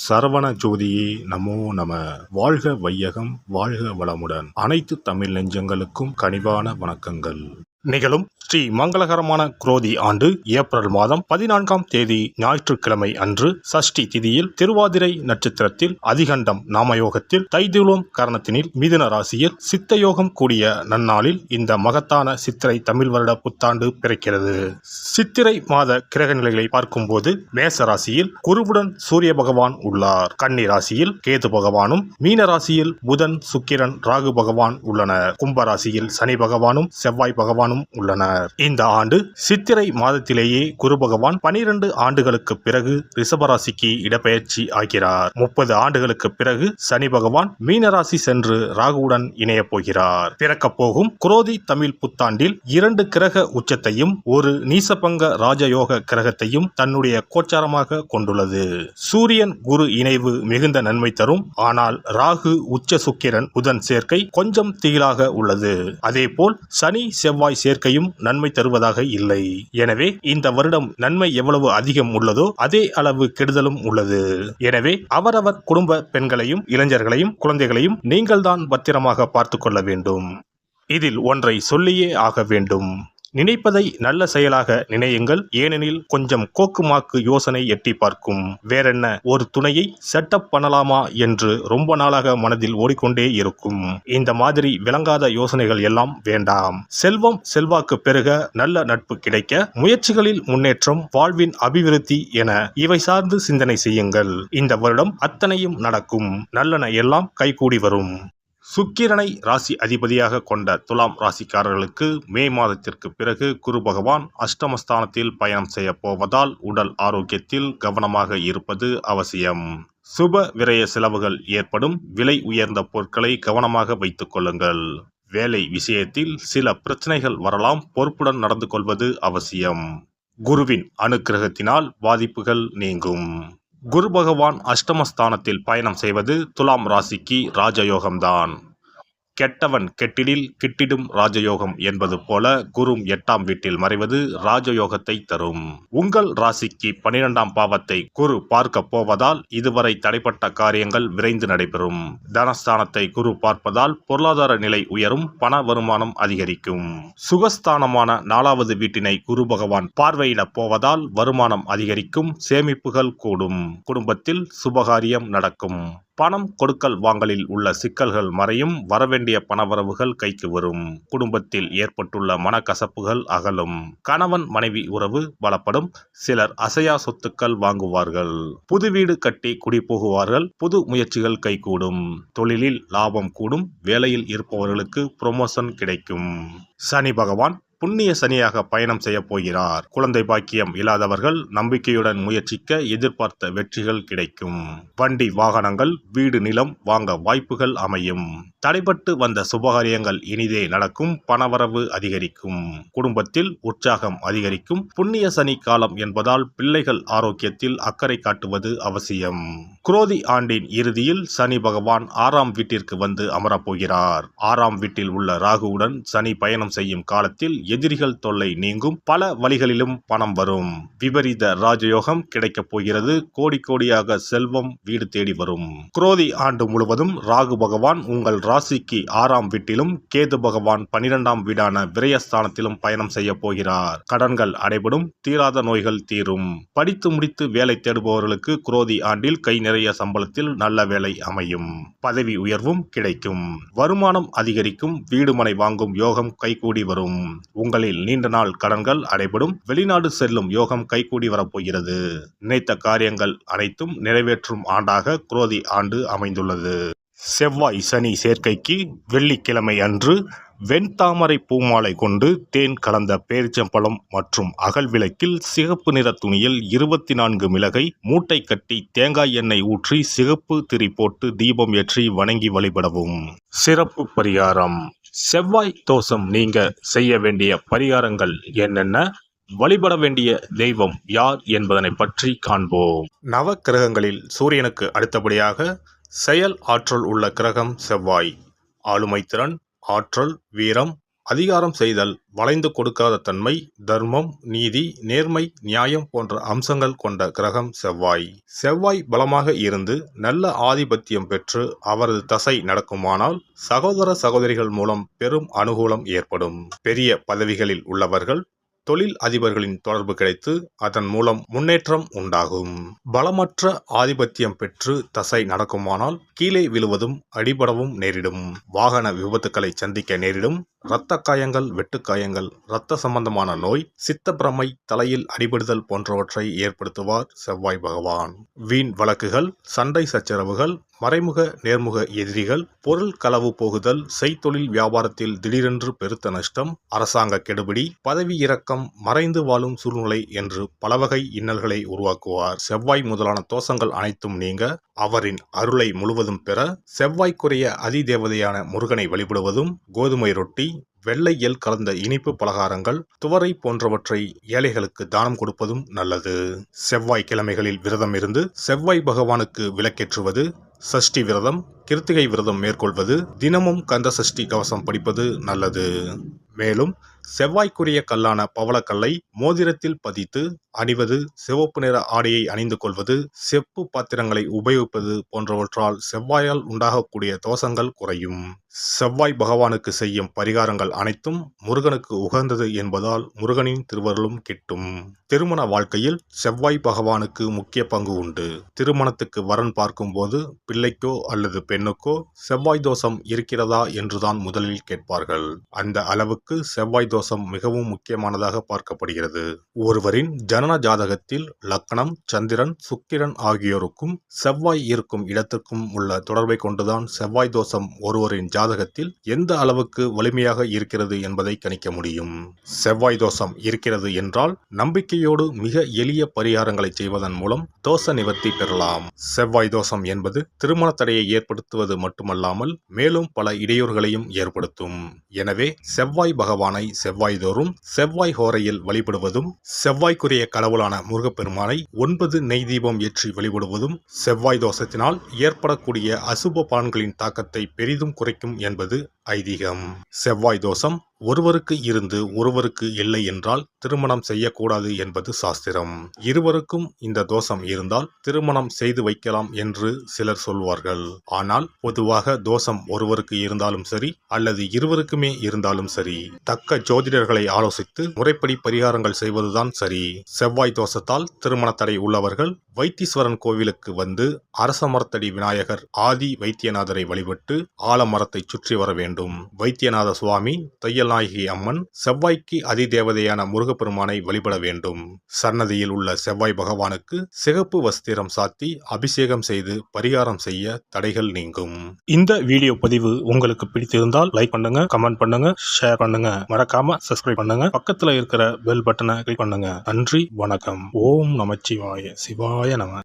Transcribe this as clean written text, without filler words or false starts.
சரவண ஜோதியே நமோ நம. வாழ்க வையகம், வாழ்க வளமுடன். அனைத்து தமிழ் நெஞ்சங்களுக்கும் கனிவான வணக்கங்கள். நிகழும் ஸ்ரீ மங்களகரமான குரோதி ஆண்டு ஏப்ரல் மாதம் 14ஆம் தேதி ஞாயிற்றுக்கிழமை அன்று சஷ்டி திதியில் திருவாதிரை நட்சத்திரத்தில் அதிகண்டம் நாமயோகத்தில் தைதுளோம் கரணத்தினில் மிதுன ராசியில் சித்தயோகம் கூடிய நன்னாளில் இந்த மகத்தான சித்திரை தமிழ் வருட புத்தாண்டு பிறக்கிறது. சித்திரை மாத கிரக நிலைகளை பார்க்கும்போது மேச ராசியில் குருவுடன் சூரிய பகவான் உள்ளார். கன்னி ராசியில் கேது பகவானும், மீன ராசியில் புதன், சுக்கிரன், ராகு பகவான் உள்ளனர். கும்ப ராசியில் சனி பகவானும் செவ்வாய் பகவானும் உள்ளனர். இந்த ஆண்டு சித்திரை மாதத்திலேயே குரு பகவான் 12 ஆண்டுகளுக்கு பிறகு ரிஷபராசிக்கு இடப்பெயர்ச்சி ஆகிறார். 30 ஆண்டுகளுக்கு பிறகு சனி பகவான் மீனராசி சென்று ராகுவுடன் இணைய போகிறார். பிறக்க போகும் குரோதி தமிழ் புத்தாண்டில் 2 கிரக உச்சத்தையும் ஒரு நீசபங்க ராஜயோக கிரகத்தையும் தன்னுடைய கோச்சாரமாக கொண்டுள்ளது. சூரியன் குரு இணைவு மிகுந்த நன்மை தரும். ஆனால் ராகு, உச்ச சுக்கிரன், புதன் சேர்க்கை கொஞ்சம் திகிலாக உள்ளது. அதேபோல் சனி செவ்வாய் சேர்க்கையும் நன்மை தருவதாக இல்லை. எனவே இந்த வருடம் நன்மை எவ்வளவு அதிகம் உள்ளதோ அதே அளவு கெடுதலும் உள்ளது. எனவே அவரவர் குடும்ப பெண்களையும், இளைஞர்களையும், குழந்தைகளையும் நீங்கள்தான் பத்திரமாக பார்த்து கொள்ள வேண்டும். இதில் ஒன்றை சொல்லியே ஆக வேண்டும். நினைப்பதை நல்ல செயலாக நினையுங்கள். ஏனெனில் கொஞ்சம் கோக்குமாக்கு யோசனை எட்டி பார்க்கும். வேறென்ன, ஒரு துணையை செட்டப் பண்ணலாமா என்று ரொம்ப நாளாக மனதில் ஓடிக்கொண்டே இருக்கும். இந்த மாதிரி விளங்காத யோசனைகள் எல்லாம் வேண்டாம். செல்வம் செல்வாக்கு பெருக, நல்ல நட்பு கிடைக்க, முயற்சிகளில் முன்னேற்றம், வாழ்வின் அபிவிருத்தி என இவை சார்ந்து சிந்தனை செய்யுங்கள். இந்த வருடம் அத்தனையும் நடக்கும். நல்லன எல்லாம் கைகூடி வரும். சுக்கிரனை ராசி அதிபதியாக கொண்ட துலாம் ராசிக்காரர்களுக்கு மே மாதத்திற்கு பிறகு குரு பகவான் அஷ்டமஸ்தானத்தில் பயணம் செய்ய போவதால் உடல் ஆரோக்கியத்தில் கவனமாக இருப்பது அவசியம். சுப விரய செலவுகள் ஏற்படும். விலை உயர்ந்த பொருட்களை கவனமாக வைத்துக் கொள்ளுங்கள். வேலை விஷயத்தில் சில பிரச்சனைகள் வரலாம். பொறுப்புடன் நடந்து கொள்வது அவசியம். குருவின் அனுக்கிரகத்தினால் பாதிப்புகள் நீங்கும். குரு பகவான் அஷ்டமஸ்தானத்தில் பயணம் செய்வது துலாம் ராசிக்கு ராஜயோகம்தான். கெட்டவன் கெட்டிடில் கிட்டிடும் ராஜயோகம் என்பது போல குரு 8ஆம் வீட்டில் மறைவது ராஜயோகத்தை தரும். உங்கள் ராசிக்கு 12ஆம் பாவத்தை குரு பார்க்க போவதால் இதுவரை தடைப்பட்ட காரியங்கள் விரைந்து நடைபெறும். தனஸ்தானத்தை குரு பார்ப்பதால் பொருளாதார நிலை உயரும். பண வருமானம் அதிகரிக்கும். சுகஸ்தானமான 4வது வீட்டினை குரு பகவான் பார்வையிட போவதால் வருமானம் அதிகரிக்கும். சேமிப்புகள் கூடும். குடும்பத்தில் சுபகாரியம் நடக்கும். பணம் கொடுக்கல் வாங்கலில் உள்ள சிக்கல்கள் மறையும். வரவேண்டிய பணவரவுகள் கைக்கு வரும். குடும்பத்தில் ஏற்பட்டுள்ள மனக்கசப்புகள் அகலும். கணவன் மனைவி உறவு பலப்படும். சிலர் அசையா சொத்துக்கள் வாங்குவார்கள். புது வீடு கட்டி குடி போகுவார்கள். புது முயற்சிகள் கைகூடும். தொழிலில் லாபம் கூடும். வேலையில் இருப்பவர்களுக்கு ப்ரொமோஷன் கிடைக்கும். சனி பகவான் புண்ணிய சனியாக பயணம் செய்ய போகிறார். குழந்தை பாக்கியம் இல்லாதவர்கள் நம்பிக்கையுடன் முயற்சிக்க எதிர்பார்த்த வெற்றிகள் கிடைக்கும். வண்டி வாகனங்கள், வீடு, நிலம் வாங்க வாய்ப்புகள் அமையும். தடைபட்டு வந்த சுபகாரியங்கள் இனிதே நடக்கும். பணவரவு அதிகரிக்கும். குடும்பத்தில் உற்சாகம் அதிகரிக்கும். புண்ணிய சனி காலம் என்பதால் பிள்ளைகள் ஆரோக்கியத்தில் அக்கறை காட்டுவது அவசியம். குரோதி ஆண்டின் இறுதியில் சனி பகவான் 6ஆம் வீட்டிற்கு வந்து அமரப்போகிறார். 6ஆம் வீட்டில் உள்ள ராகுவுடன் சனி பயணம் செய்யும் காலத்தில் எதிரிகள் தொல்லை நீங்கும். பல வழிகளிலும் பணம் வரும். விபரீத ராஜயோகம் கிடைக்கப் போகிறது. கோடி கோடியாக செல்வம் வீடு தேடி வரும். குரோதி ஆண்டு முழுவதும் ராகு பகவான் உங்கள் ராசிக்கு 6ஆம் வீட்டிலும், கேது பகவான் 12ஆம் வீடான விரயஸ்தானத்திலும் பயணம் செய்ய போகிறார். கடன்கள் அடைபடும். தீராத நோய்கள் தீரும். படித்து முடித்து வேலை தேடுபவர்களுக்கு குரோதி ஆண்டில் கை நிறைய சம்பளத்தில் நல்ல வேலை அமையும். பதவி உயர்வும் கிடைக்கும். வருமானம் அதிகரிக்கும். வீடு மனை வாங்கும் யோகம் கைகூடி வரும். உங்களில் நீண்ட நாள் கடன்கள் அடைபடும். வெளிநாடு செல்லும் யோகம் கைகூடி வரப்போகிறது. நினைத்த காரியங்கள் அனைத்தும் நிறைவேற்றும் ஆண்டாக குரோதி ஆண்டு அமைந்துள்ளது. செவ்வாய் சனி சேர்க்கைக்கு வெள்ளிக்கிழமை அன்று வெண்தாமரை பூமாலை கொண்டு தேன் கலந்த பேரிச்சம்பழம் மற்றும் அகல் விளக்கில் சிகப்பு நிற துணியில் 24 மிளகை மூட்டை கட்டி தேங்காய் எண்ணெய் ஊற்றி சிகப்பு திரி போட்டு தீபம் ஏற்றி வணங்கி வழிபடவும். சிறப்பு பரிகாரம். செவ்வாய் தோஷம் நீங்க செய்ய வேண்டிய பரிகாரங்கள் என்னென்ன, வழிபட வேண்டிய தெய்வம் யார் என்பதனை பற்றி காண்போம். நவ கிரகங்களில் சூரியனுக்கு அடுத்தபடியாக செயல் ஆற்றல் உள்ள கிரகம் செவ்வாய். ஆளுமை திறன், ஆற்றல், வீரம், அதிகாரம் செய்தல், வளைந்து கொடுக்காத தன்மை, தர்மம், நீதி, நேர்மை, நியாயம் போன்ற அம்சங்கள் கொண்ட கிரகம் செவ்வாய். செவ்வாய் பலமாக இருந்து நல்ல ஆதிபத்தியம் பெற்று அவரது தசை நடக்குமானால் சகோதர சகோதரிகள் மூலம் பெரும் அனுகூலம் ஏற்படும். பெரிய பதவிகளில் உள்ளவர்கள், தொழில் அதிபர்களின் தொடர்பு கிடைத்து அதன் மூலம் முன்னேற்றம் உண்டாகும். பலமற்ற ஆதிபத்தியம் பெற்று தசை நடக்குமானால் கீழே விழுவதும் அடிபடவும் நேரிடும். வாகன விபத்துக்களை சந்திக்க நேரிடும். இரத்த காயங்கள், வெட்டுக்காயங்கள், இரத்த சம்பந்தமான நோய், சித்தப்பிரமை, தலையில் அடிபடுதல் போன்றவற்றை ஏற்படுத்துவார் செவ்வாய் பகவான். வீண் வழக்குகள், சண்டை சச்சரவுகள், மறைமுக நேர்முக எதிரிகள், பொருள் களவு போகுதல், செய்தொழில் வியாபாரத்தில் திடீரென்று பெருத்த நஷ்டம், அரசாங்க கெடுபிடி, பதவி இறக்கம், மறைந்து வாழும் சூழ்நிலை என்று பலவகை இன்னல்களை உருவாக்குவார். செவ்வாய் முதலான தோஷங்கள் அனைத்தும் நீங்க அவரின் அருளை முழுவதும் பெற செவ்வாய்க்குரிய அதிதேவதையான முருகனை வழிபடுவதும், கோதுமை ரொட்டி, வெள்ளை எள் கலந்த இனிப்பு பலகாரங்கள், துவரை போன்றவற்றை ஏழைகளுக்கு தானம் கொடுப்பதும் நல்லது. செவ்வாய் கிழமைகளில் விரதம் இருந்து செவ்வாய் பகவானுக்கு விளக்கேற்றுவது, சஷ்டி விரதம், கிருத்திகை விரதம் மேற்கொள்வது, தினமும் கந்த சஷ்டி கவசம் படிப்பது நல்லது. மேலும் செவ்வாய்க்குரிய கல்லான பவளக்கல்லை மோதிரத்தில் பதித்து அணிவது, சிவப்பு நிற ஆடையை அணிந்து கொள்வது, செப்பு பாத்திரங்களை உபயோகிப்பது போன்றவற்றால் செவ்வாயால் உண்டாகக்கூடிய தோஷங்கள் குறையும். செவ்வாய் பகவானுக்கு செய்யும் பரிகாரங்கள் அனைத்தும் முருகனுக்கு உகந்தது என்பதால் முருகனின் திருவருளும் கிட்டும். திருமண வாழ்க்கையில் செவ்வாய் பகவானுக்கு முக்கிய பங்கு உண்டு. திருமணத்துக்கு வரன் பார்க்கும்போது பிள்ளைக்கோ அல்லது பெண்ணுக்கோ செவ்வாய் தோஷம் இருக்கிறதா என்றுதான் முதலில் கேட்பார்கள். அந்த அளவுக்கு செவ்வாய் தோஷம் மிகவும் முக்கியமானதாக பார்க்கப்படுகிறது. ஒருவரின் ஜனன ஜாதகத்தில் லக்னம், சந்திரன், சுக்கிரன் ஆகியோருக்கும் செவ்வாய் இருக்கும் இடத்திற்கும் உள்ள தொடர்பை கொண்டுதான் செவ்வாய் தோஷம் ஒருவரின் ஜாதகத்தில் எந்த அளவுக்கு வலிமையாக இருக்கிறது என்பதை கணிக்க முடியும். செவ்வாய் தோஷம் இருக்கிறது என்றால் நம்பிக்கையோடு மிக எளிய பரிகாரங்களை செய்வதன் மூலம் தோஷ நிவர்த்தி பெறலாம். செவ்வாய் தோஷம் என்பது திருமண தடையை ஏற்படுத்துவது மட்டுமல்லாமல் மேலும் பல இடையூறுகளையும் ஏற்படுத்தும். எனவே செவ்வாய் பகவானை செவ்வாய் தோறும் செவ்வாய் ஹோரையில் வழிபடுவதும், செவ்வாய்க்குரிய கடவுளான முருகப்பெருமானை 9 நெய் தீபம் ஏற்றி வழிபடுவதும் செவ்வாய் தோஷத்தினால் ஏற்படக்கூடிய அசுப பலன்களின் தாக்கத்தை பெரிதும் குறைக்கும் என்பது ஐதீகம். செவ்வாய் தோஷம் ஒருவருக்கு இருந்து ஒருவருக்கு இல்லை என்றால் திருமணம் செய்யக்கூடாது என்பது சாஸ்திரம். இருவருக்கும் இந்த தோஷம் இருந்தால் திருமணம் செய்து வைக்கலாம் என்று சிலர் சொல்வார்கள். ஆனால் பொதுவாக தோஷம் ஒருவருக்கு இருந்தாலும் சரி அல்லது இருவருக்குமே இருந்தாலும் சரி, தக்க ஜோதிடர்களை ஆலோசித்து முறைப்படி பரிகாரங்கள் செய்வதுதான் சரி. செவ்வாய் தோஷத்தால் திருமண தடை உள்ளவர்கள் வைத்தீஸ்வரன் கோவிலுக்கு வந்து அரச மரத்தடி விநாயகர் ஆதி வைத்தியநாதரை வழிபட்டு ஆலமரத்தை சுற்றி வர வேண்டும். வைத்தியநாத சுவாமி, தையல்நாயகி அம்மன், செவ்வாய்க்கு அதிதேவதையான முருகப்பெருமானை வழிபட வேண்டும். சன்னதியில் உள்ள செவ்வாய் பகவானுக்கு சிகப்பு வஸ்திரம் சாத்தி அபிஷேகம் செய்து பரிகாரம் செய்ய தடைகள் நீங்கும். இந்த வீடியோ பதிவு உங்களுக்கு பிடித்திருந்தால் லைக் பண்ணுங்க, கமெண்ட் பண்ணுங்க, ஷேர் பண்ணுங்க, மறக்காம சப்ஸ்கிரைப் பண்ணுங்க, பக்கத்துல இருக்கிற பெல் பட்டனை கிளிக் பண்ணுங்க. நன்றி, வணக்கம். ஓம் நமச்சிவாய. சிவாய நம.